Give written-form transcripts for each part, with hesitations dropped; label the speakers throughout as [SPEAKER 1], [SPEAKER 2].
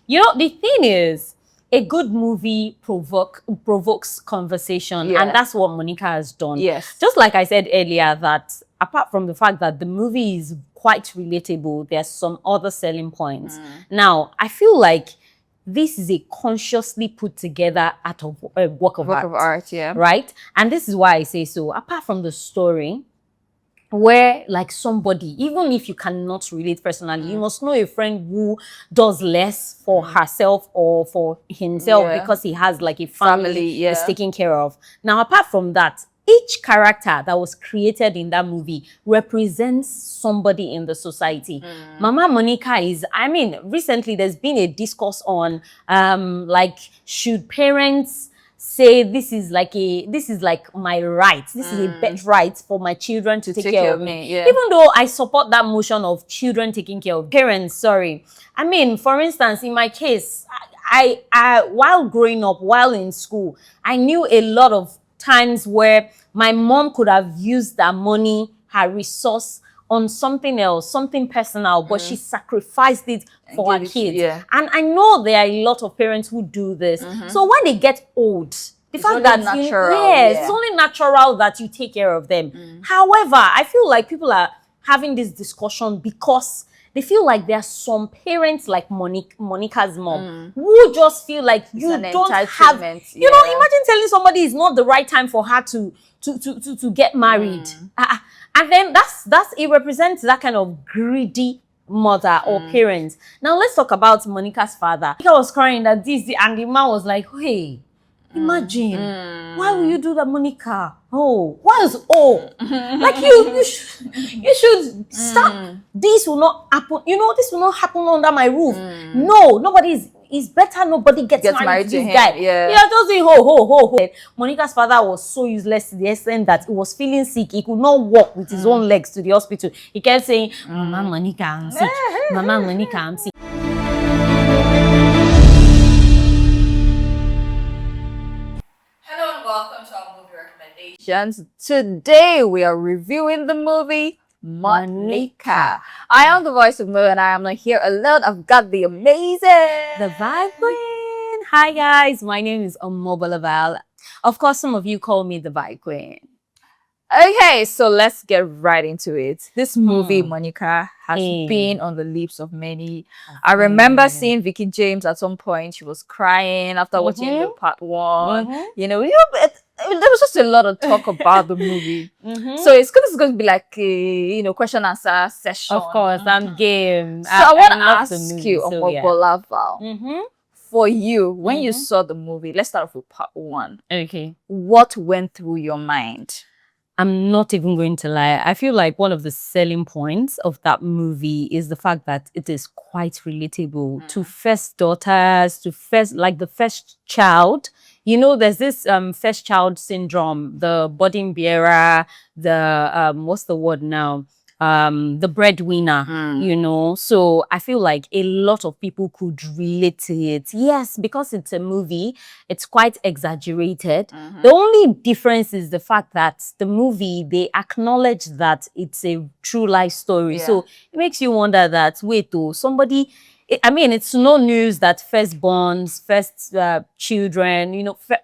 [SPEAKER 1] The thing is, a good movie provokes conversation, and that's what Monica has done.
[SPEAKER 2] Yes.
[SPEAKER 1] Just like I said earlier, that apart from the fact that the movie is quite relatable, there's some other selling points. Now, I feel like this is a consciously put together work of art.
[SPEAKER 2] Yeah.
[SPEAKER 1] Right? And this is why I say so. Apart from the story, where like somebody, even if you cannot relate personally, you must know a friend who does less for herself or for himself because he has like a family is taken care of. Now, apart from that, each character that was created in that movie represents somebody in the society. Mama Monica is, recently there's been a discourse on like, should parents say this is like my right, this is a birthright for my children to take care of me. Even though I support that motion of children taking care of parents, sorry. For instance, in my case, I while growing up, while in school, I knew a lot of times where my mom could have used that money, her resource, on something else, something personal, but she sacrificed it for her kids. And I know there are a lot of parents who do this. So when they get old, the fact that it's only natural that you take care of them. However, I feel like people are having this discussion because they feel like there are some parents like Monica's mom who just feel like you don't have, imagine telling somebody it's not the right time for her to get married. And then it represents that kind of greedy mother or parent. Now let's talk about Monica's father. Monica was crying that and the man was like, hey, imagine, why will you do that, Monica? Oh, what is like you should stop. This will not happen. This will not happen under my roof. No, it's better nobody gets married to this guy. Just saying ho. Monica's father was so useless to the extent that he was feeling sick. He could not walk with his own legs to the hospital. He kept saying, Mama Monica, I'm sick. Mama Monica, I'm sick.
[SPEAKER 2] Hello and welcome to our movie recommendations. Today we are reviewing the movie Monica. I am the voice of Mo and I am not here alone. I've got the amazing,
[SPEAKER 1] the Vibe Queen. Hi guys, my name is Omobalaval. Of course, some of you call me the Vibe Queen.
[SPEAKER 2] Okay, so let's get right into it. This movie, Monica, has been on the lips of many. I remember seeing Vicky James at some point. She was crying after watching the part one. There was just a lot of talk about the movie. So it's going to be like a question answer session.
[SPEAKER 1] Of course, I'm game.
[SPEAKER 2] So I want to ask you, Omobalaval, for you, when you saw the movie, let's start off with part one.
[SPEAKER 1] Okay.
[SPEAKER 2] What went through your mind?
[SPEAKER 1] I'm not even going to lie. I feel like one of the selling points of that movie is the fact that it is quite relatable to first daughters, to the first child. There's this first child syndrome, the burden bearer, the what's the word now? The breadwinner, So I feel like a lot of people could relate to it. Yes, because it's a movie, it's quite exaggerated. The only difference is the fact that the movie, they acknowledge that it's a true life story. So it makes you wonder that, wait, somebody... it's no news that firstborns, first children,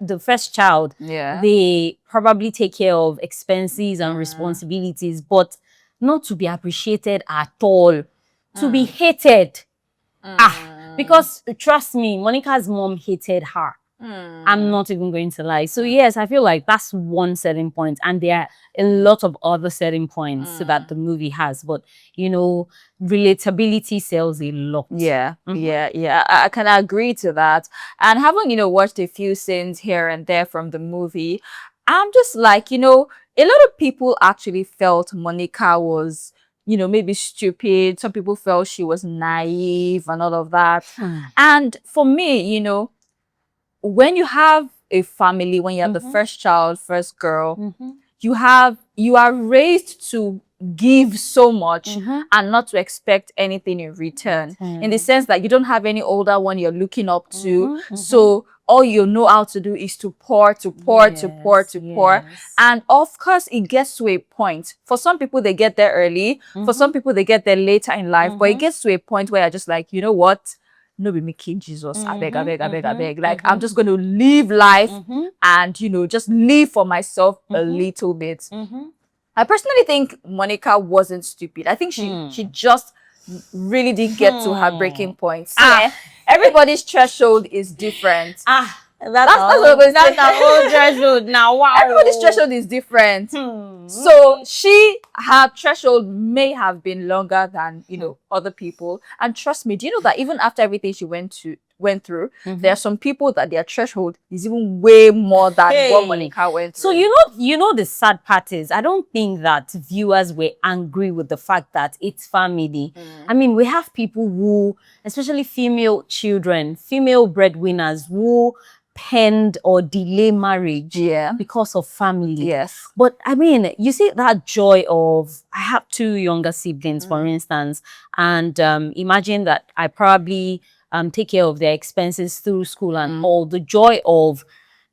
[SPEAKER 1] the first child, they probably take care of expenses and responsibilities, but not to be appreciated at all, to be hated. Because trust me, Monica's mom hated her. I'm not even going to lie. So yes, I feel like that's one selling point, and there are a lot of other selling points that the movie has. But relatability sells a lot.
[SPEAKER 2] I can agree to that. And having watched a few scenes here and there from the movie, I'm just like, a lot of people actually felt Monica was, maybe stupid. Some people felt she was naive and all of that. And for me, when you have a family, when you have the first child, first girl, you are raised to give so much and not to expect anything in return. In the sense that you don't have any older one you're looking up to. So all you know how to do is to pour. And of course, it gets to a point. For some people, they get there early. For some people, they get there later in life. But it gets to a point where you're just like, you know what? no be me kill Jesus. I beg, I beg, I beg, I beg. Like, I'm just going to live life and, you know, just live for myself a little bit. I personally think Monica wasn't stupid. I think she just really did get to her breaking point. See, everybody's threshold is different. That's what I'm going to say.
[SPEAKER 1] That's our own threshold now. Wow.
[SPEAKER 2] Everybody's threshold is different. So her threshold may have been longer than, you know, other people. And trust me, do you know that even after everything she went through, there are some people that their threshold is even way more than what Monica went through.
[SPEAKER 1] So you know the sad part is, I don't think that viewers were angry with the fact that it's family. I mean, we have people who, especially female children, female breadwinners, who penned or delay marriage because of family.
[SPEAKER 2] Yes.
[SPEAKER 1] But I mean, you see that joy of, I have 2 younger siblings, for instance, and imagine that I probably take care of their expenses through school and all. The joy of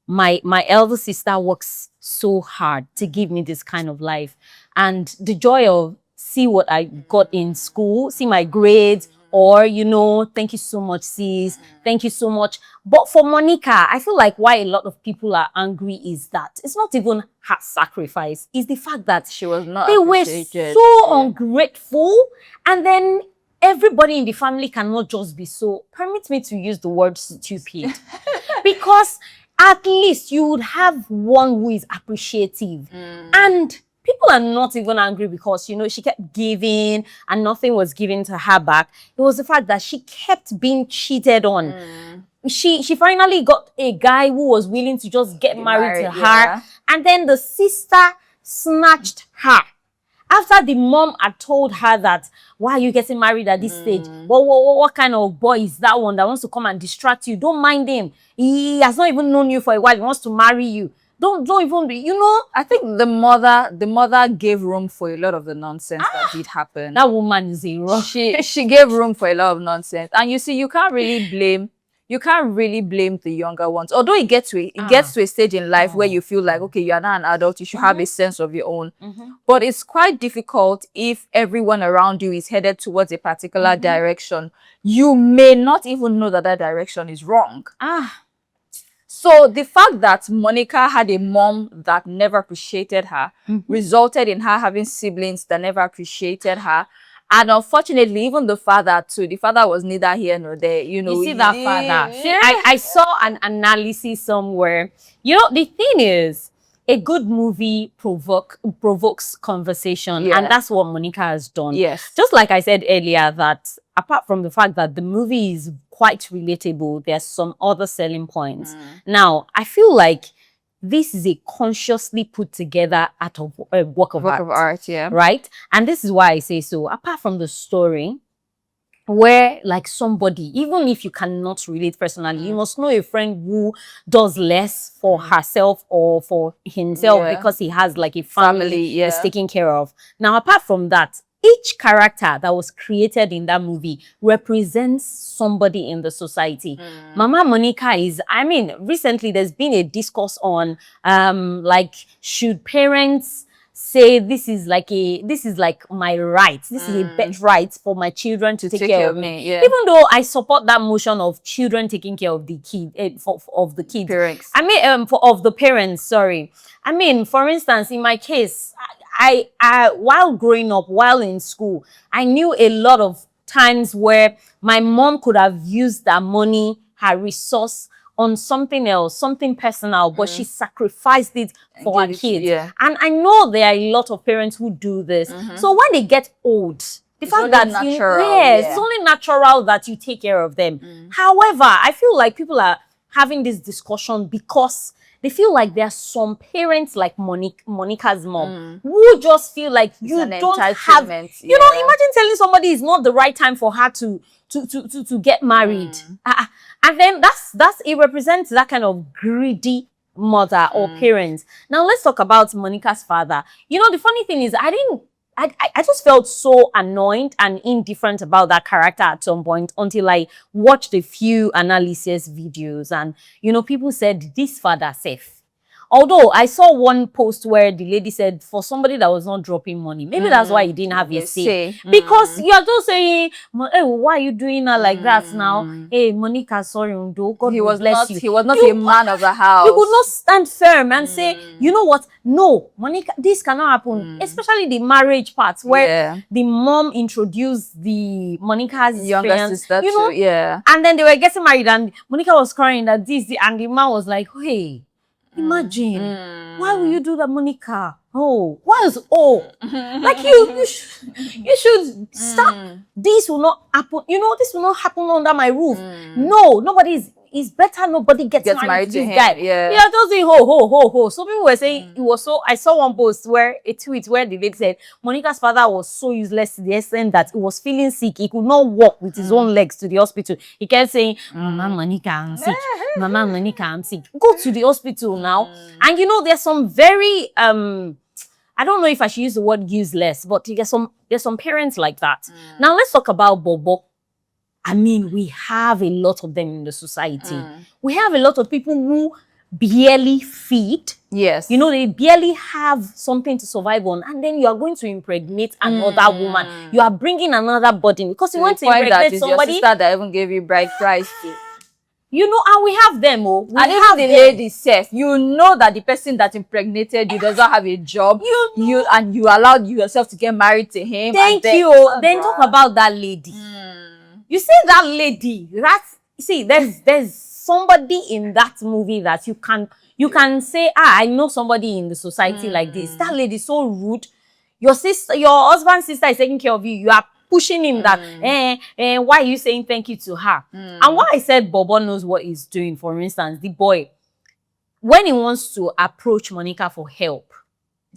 [SPEAKER 1] my elder sister works so hard to give me this kind of life, and the joy of see what I got in school, see my grades, or, you know, thank you so much, sis. Thank you so much. But for Monica, I feel like why a lot of people are angry is that it's not even her sacrifice. It's the fact that
[SPEAKER 2] she was not
[SPEAKER 1] they were so ungrateful. And then everybody in the family cannot just be so, permit me to use the word stupid. Because at least you would have one who is appreciative. And people are not even angry because, you know, she kept giving and nothing was given to her back. It was the fact that she kept being cheated on. She finally got a guy who was willing to just get married to her. And then the sister snatched her. After the mom had told her that, why are you getting married at this stage? What kind of boy is that one that wants to come and distract you? Don't mind him. He has not even known you for a while. He wants to marry you. Don't even be, you know.
[SPEAKER 2] I think the mother gave room for a lot of the nonsense that did happen.
[SPEAKER 1] That woman is a rock.
[SPEAKER 2] She gave room for a lot of nonsense. And you see, you can't really blame the younger ones. Although it gets to a stage in life where you feel like, okay, you are now an adult, you should have a sense of your own. But it's quite difficult if everyone around you is headed towards a particular direction. You may not even know that direction is wrong. So the fact that Monica had a mom that never appreciated her resulted in her having siblings that never appreciated her. And unfortunately, even the father too. The father was neither here nor there. You know,
[SPEAKER 1] you see that father. I saw an analysis somewhere. You know, the thing is, a good movie provokes conversation, and that's what Monica has done.
[SPEAKER 2] Yes.
[SPEAKER 1] Just like I said earlier, that apart from the fact that the movie is quite relatable, there's some other selling points. Now, I feel like this is a consciously put together work of art, right? And this is why I say so. Apart from the story, where like somebody, even if you cannot relate personally, you must know a friend who does less for herself or for himself because he has like a family he's taking care of. Now, apart from that, each character that was created in that movie represents somebody in the society. Mama Monica is, I mean, recently there's been a discourse on like, should parents say this is like my right, this is a birthright for my children to take care of me. Even though I support that motion of children taking care of the kid, of the kids.
[SPEAKER 2] Parents.
[SPEAKER 1] I mean, of the parents, sorry. I mean, for instance, in my case, I while growing up, while in school, I knew a lot of times where my mom could have used that money, her resource, on something else, something personal, but she sacrificed it for her kids. And I know there are a lot of parents who do this. So when they get old, the fact that it's only natural that you take care of them. However, I feel like people are having this discussion because they feel like there are some parents like Monica's mom who just feel like you don't have, you know, imagine telling somebody it's not the right time for her to get married. And then it represents that kind of greedy mother or parent. Now let's talk about Monica's father. You know, the funny thing is I just felt so annoyed and indifferent about that character at some point until I watched a few analysis videos, and you know, people said this father safe. Although I saw one post where the lady said for somebody that was not dropping money, maybe that's why he didn't have a say. Because you are just saying, hey, why are you doing her like that now? Hey, Monica, sorry, Undo, God
[SPEAKER 2] He
[SPEAKER 1] will
[SPEAKER 2] was
[SPEAKER 1] bless
[SPEAKER 2] not.
[SPEAKER 1] you.
[SPEAKER 2] He was not a man of the house.
[SPEAKER 1] You could not stand firm and say, you know what? No, Monica, this cannot happen. Especially the marriage part where the mom introduced the Monica's
[SPEAKER 2] younger sister,
[SPEAKER 1] you know, and then they were getting married, and Monica was crying that and the man was like, hey, imagine, why will you do that, Monica? Oh, what is like you should stop. This will not happen. You know, this will not happen under my roof. No, it's better nobody gets married to this guy. Yeah, just saying ho. So people were saying it was so. I saw one post a tweet where the lady said Monica's father was so useless to the extent that he was feeling sick. He could not walk with his own legs to the hospital. He kept saying, Mama Monica, I'm sick. Mama Monica, I'm sick. Go to the hospital now. And you know, there's some very I don't know if I should use the word useless, but there's some parents like that. Now let's talk about Bobo. I mean, we have a lot of them in the society. We have a lot of people who barely feed.
[SPEAKER 2] Yes.
[SPEAKER 1] You know, they barely have something to survive on. And then you are going to impregnate another woman. You are bringing another burden because you want to impregnate somebody.
[SPEAKER 2] Your sister that even gave you bride price.
[SPEAKER 1] You know, and we have them.
[SPEAKER 2] And even the lady says, you know that the person that impregnated you does not have a job. And you allowed yourself to get married to him.
[SPEAKER 1] Thank you. Then talk about that lady. You see that lady, there's somebody in that movie that you can say, I know somebody in the society like this. That lady is so rude. Your husband's sister is taking care of you. You are pushing him that, why are you saying thank you to her? And why I said Bobo knows what he's doing, for instance, the boy, when he wants to approach Monica for help,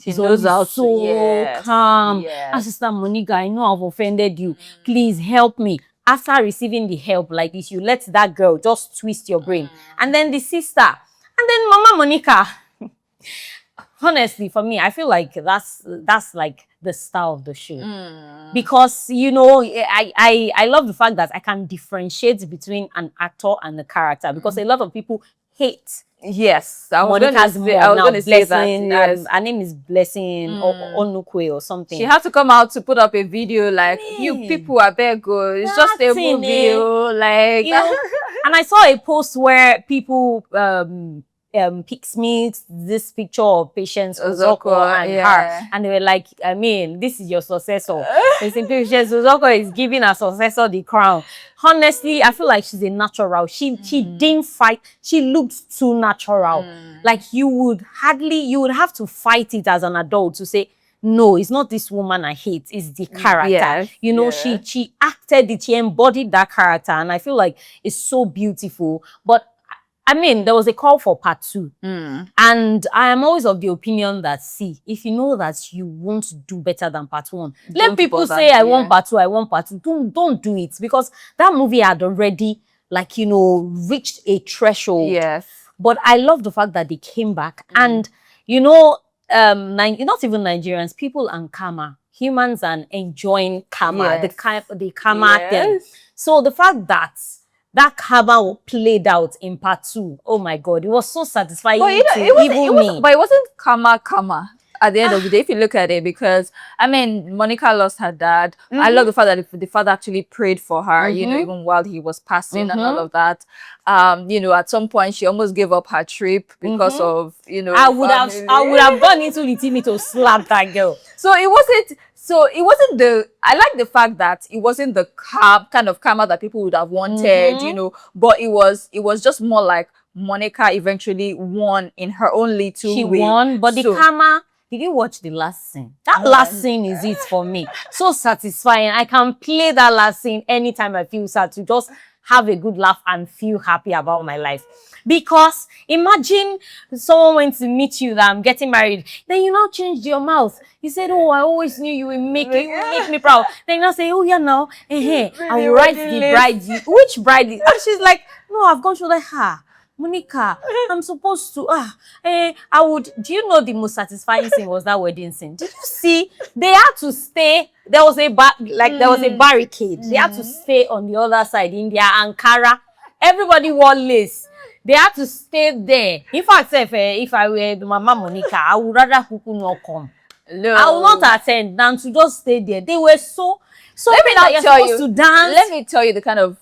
[SPEAKER 2] he knows how
[SPEAKER 1] so calm. Sister Monica, I know I've offended you. Please help me. After receiving the help like this, you let that girl just twist your brain. And then the sister. And then Mama Monica. Honestly, for me, I feel like that's like the style of the show. Because, you know, I love the fact that I can differentiate between an actor and the character. Because a lot of people hate Monica's mom now, Blessing. Her name is Blessing Onukwe or something.
[SPEAKER 2] She had to come out to put up a video like, you people are very good. It's just a movie. Like,
[SPEAKER 1] you know, and I saw a post where people pics this picture of Patience Uzoko and her, and they were like, I mean, this is your successor. Patience Uzoko is giving her successor the crown. Honestly, I feel like she's a natural. She didn't fight. She looked too natural. Like you would have to fight it as an adult to say, no, it's not this woman I hate. It's the character. You know, she acted it. She embodied that character, and I feel like it's so beautiful. But I mean, there was a call for part 2. And I am always of the opinion that, if you know that you won't do better than part 1, let people say, I want part 2, I want part 2. Don't do it. Because that movie had already, like, you know, reached a threshold. But I love the fact that they came back. And, you know, not even Nigerians, people and karma. Humans and enjoying karma. The karma thing. So the fact that karma played out in part 2. Oh my God, it was so satisfying. But
[SPEAKER 2] it wasn't karma. At the end of the day, if you look at it, because I mean, Monica lost her dad. I love the fact that the father actually prayed for her, you know, even while he was passing and all of that. You know, at some point she almost gave up her trip because of, you know, I would
[SPEAKER 1] have gone into the TV to slap that girl.
[SPEAKER 2] So it wasn't I like the fact that it wasn't the kind of karma that people would have wanted, you know, but it was just more like Monica eventually won in her own little way.
[SPEAKER 1] She won, but the karma. Did you watch the last scene? That last scene is it for me. So satisfying. I can play that last scene anytime I feel sad to just have a good laugh and feel happy about my life. Because imagine someone went to meet you that I'm getting married. Then you now changed your mouth. You said, oh, I always knew you would make me proud. Then you now say, oh, yeah, now, I will write the bride. Which bride? And she's like, no, I've gone through that. Monica, I'm supposed to, do you know the most satisfying scene was that wedding scene? Did you see? They had to stay, there was a barricade. They had to stay on the other side in their Ankara. Everybody wore lace. they had to stay there. In fact, if I were the Mama Monica, I would rather Kuku not come.
[SPEAKER 2] No.
[SPEAKER 1] I will not attend than to just stay there. They were so
[SPEAKER 2] Let me not tell you.
[SPEAKER 1] to dance.
[SPEAKER 2] Let me tell you the kind of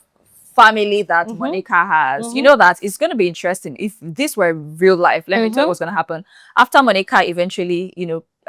[SPEAKER 2] family that Monica has. You know that it's going to be interesting if this were real life. Let me tell you what's going to happen. After Monica eventually,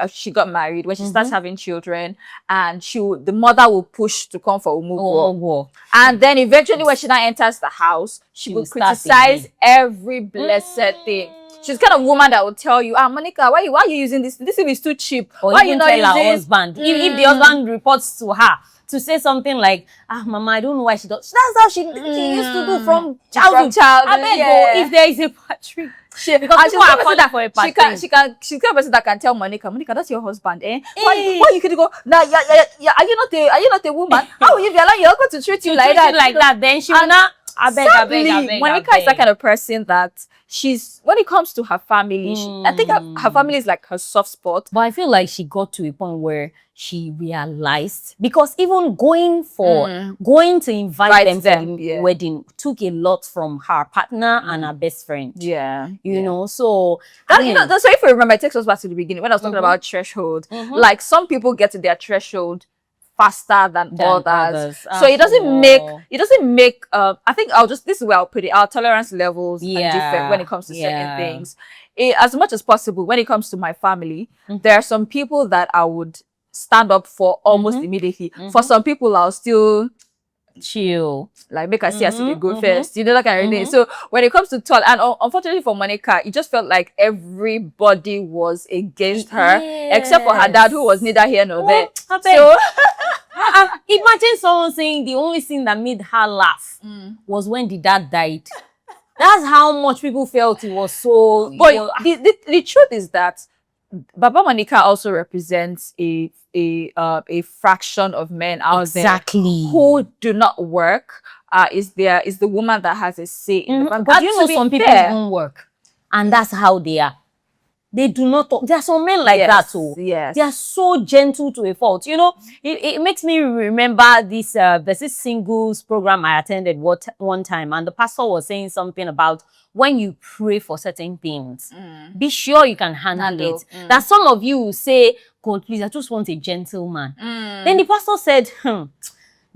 [SPEAKER 2] she got married, when she starts having children, and the mother will push to come for Umugwo. And then eventually when she now enters the house, she will criticize every blessed thing. She's the kind of woman that will tell you, Monica, why are you using this? This thing is too cheap.
[SPEAKER 1] Or
[SPEAKER 2] why
[SPEAKER 1] even
[SPEAKER 2] you not
[SPEAKER 1] tell
[SPEAKER 2] using
[SPEAKER 1] her husband. If the husband reports to her to say something like, Mama, I don't know why she does. That's how she used to do from childhood. I beg if there is a patron. Because people are calling for a patron.
[SPEAKER 2] She's the kind of person that can tell Monica, that's your husband, eh? Why you could go, are you not a woman? How will you be allowing your husband to treat you like that?
[SPEAKER 1] Then she will not. I beg.
[SPEAKER 2] Monica is that kind of person that when it comes to her family, I think her family is like her soft spot.
[SPEAKER 1] But I feel like she got to a point where she realized, because even going to invite them to the wedding took a lot from her partner and her best friend. You know, so
[SPEAKER 2] so if you remember, it takes us back to the beginning when I was talking about threshold. Like some people get to their threshold faster than others. So it doesn't make I think this is where I'll put it, our tolerance levels are different when it comes to certain things. As much as possible, when it comes to my family, there are some people that I would stand up for almost immediately. For some people, I'll still
[SPEAKER 1] chill,
[SPEAKER 2] like make her see as they go first, that kind of thing. So when it comes to and unfortunately for Monica, it just felt like everybody was against her, except for her dad, who was neither here nor there. So
[SPEAKER 1] imagine someone saying the only thing that made her laugh was when the dad died. That's how much people felt it was so.
[SPEAKER 2] But the truth is that Baba Monica also represents a fraction of men out there who do not work. Is the woman that has a say in the family.
[SPEAKER 1] But you know, some people don't work, and that's how they are. They do not talk. There are some men like that too. They are so gentle to a fault. You know, it makes me remember this. There's this singles program I attended one time, and the pastor was saying something about when you pray for certain things, be sure you can handle it. That some of you will say, God, please, I just want a gentleman. Then the pastor said,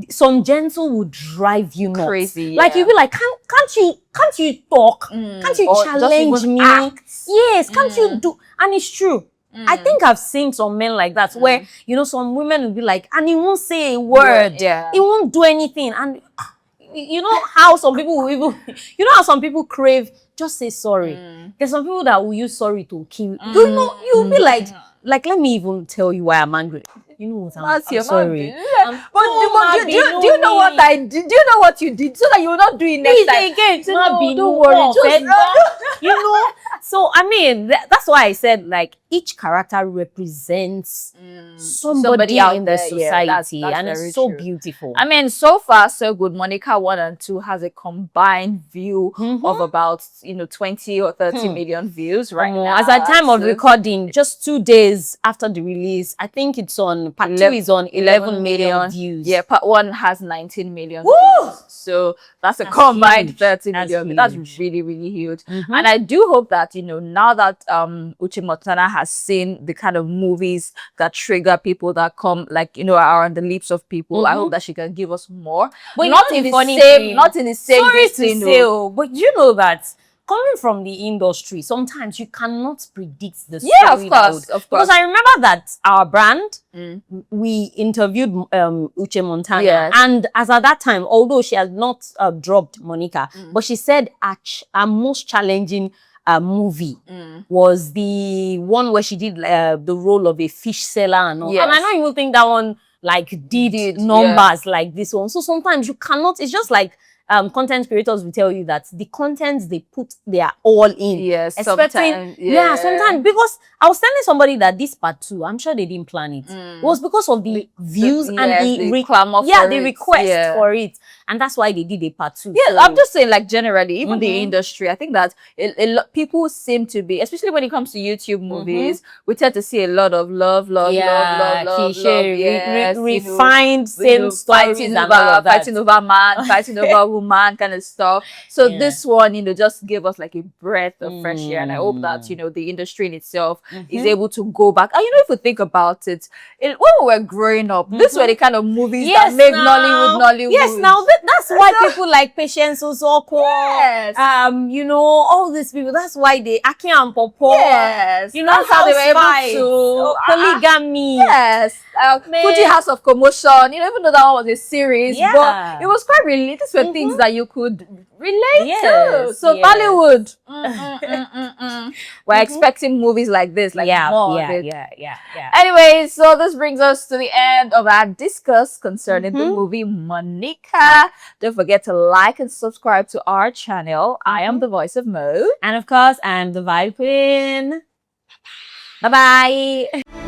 [SPEAKER 1] some gentle will drive you nuts.
[SPEAKER 2] Crazy.
[SPEAKER 1] Like you'll be like, can't you talk? Can't you challenge me?
[SPEAKER 2] Act.
[SPEAKER 1] Yes, can't you do? And it's true. I think I've seen some men like that where, some women will be like, and he won't say a word. He won't do anything. And you know how some people will even, how some people crave, just say sorry. There's some people that will use sorry to kill. You'll be like, let me even tell you why I'm angry. You know what? I'm sorry.
[SPEAKER 2] But do you know what I did? Do you know what you did so that you will not do it next time?
[SPEAKER 1] Again,
[SPEAKER 2] don't worry.
[SPEAKER 1] So I mean, that's why I said like each character represents somebody out in the society, and it's so beautiful.
[SPEAKER 2] I mean, so far so good. Monica 1 and 2 has a combined view of about 20 or 30 million views right now.
[SPEAKER 1] As at time of recording, just 2 days after the release, I think it's on part 2 is on 11 million views.
[SPEAKER 2] Yeah, part 1 has 19 million views. So that's a combined huge. 30 million. That's really, really huge. And I do hope that, now that Uche Montana has seen the kind of movies that trigger people that come, are on the lips of people, I hope that she can give us more.
[SPEAKER 1] But
[SPEAKER 2] not in the same
[SPEAKER 1] Sorry to say, but you know that coming from the industry, sometimes you cannot predict the story.
[SPEAKER 2] Yeah, of course.
[SPEAKER 1] Because I remember that our brand, we interviewed Uche Montana, and as at that time, although she has not dropped Monica, but she said our most challenging movie was the one where she did the role of a fish seller and all. And I don't even think that one did numbers like this one. So sometimes you cannot. It's just like content creators will tell you that the contents they put their all in.
[SPEAKER 2] Yes,
[SPEAKER 1] sometimes. Sometimes, because I was telling somebody that this part 2, I'm sure they didn't plan it. It was because of the views and the request for it. And that's why they did a part 2.
[SPEAKER 2] Yeah, so I'm just saying, generally, even the industry, I think that a lot people seem to be, especially when it comes to YouTube movies, we tend to see a lot of love,
[SPEAKER 1] cliche, refined, same stories,
[SPEAKER 2] fighting over man, fighting over woman kind of stuff. So
[SPEAKER 1] Yeah.
[SPEAKER 2] this one, just give us like a breath of fresh air. And I hope that, the industry in itself is able to go back. And if you think about it, when we were growing up, these were the kind of movies that make Nollywood.
[SPEAKER 1] Yes, now that's why people like Patience Osoko.
[SPEAKER 2] Yes.
[SPEAKER 1] All these people. That's why they Aki and Popo.
[SPEAKER 2] Yes.
[SPEAKER 1] That's
[SPEAKER 2] how they were able to
[SPEAKER 1] polygamy.
[SPEAKER 2] Yes. Fuji House of Commotion. Even though that one was a series, but it was quite related. These were things that you could relate to. So Bollywood. We're expecting movies like this, like more of it.
[SPEAKER 1] Yeah.
[SPEAKER 2] Anyway, so this brings us to the end of our discuss concerning the movie Monica. Don't forget to like and subscribe to our channel. I am the voice of Mo.
[SPEAKER 1] And of course, I'm the Vibe Queen. Bye-bye.